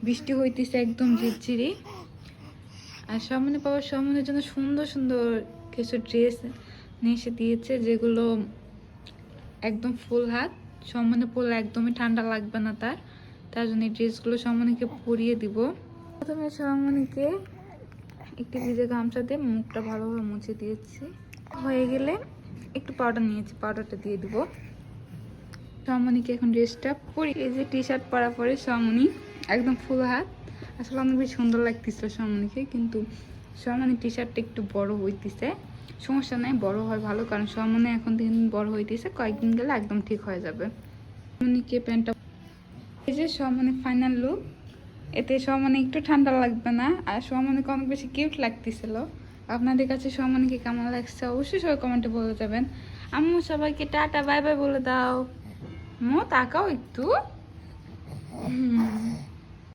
বৃষ্টি হইতেছে একদম ঝিরঝিরি। আর সামনে পাওয়ার সামনের জন্য সুন্দর সুন্দর কিছু ড্রেস নিয়ে এসে দিয়েছে, যেগুলো একদম ফুল হাত। সামনে পরলে একদমই ঠান্ডা লাগবে না তার জন্য এই ড্রেসগুলো সামনেকে পরিয়ে দিব। প্রথমে সামনেকে একটি ভিজে গামছা দিয়ে মুখটা ভালোভাবে মুছে দিয়েছি। হয়ে গেলে একটু পাউডার নিয়েছি, পাউডারটা দিয়ে দিব। সামনিকে এখন ড্রেসটা পরি। এই যে টি শার্ট পরা পরে সামনি একদম ফুল হাত। আসলে অনেক বেশি সুন্দর লাগতেছিল সামনিকে, কিন্তু সামনি টি শার্টটা একটু বড় হইতেছে। সমস্যা নাই, বড় হয় ভালো, কারণ সামনে এখন দিন বড় হইতেছে, কয়েকদিন গেলে একদম ঠিক হয়ে যাবে। সামনিকে প্যান্টটা, এই যে সামনে ফাইনাল লুক। এতে সামনে একটু ঠান্ডা লাগবে না, আর সামনিকে অনেক বেশি কিউট লাগতেছিল। আপনাদের কাছে সামনিকে কেমন লাগছে অবশ্যই সবাই কমেন্টে বলে যাবেন। আম্মু সবাইকে টাটা বাই বাই বলে দাও। মো তাকাও একটু।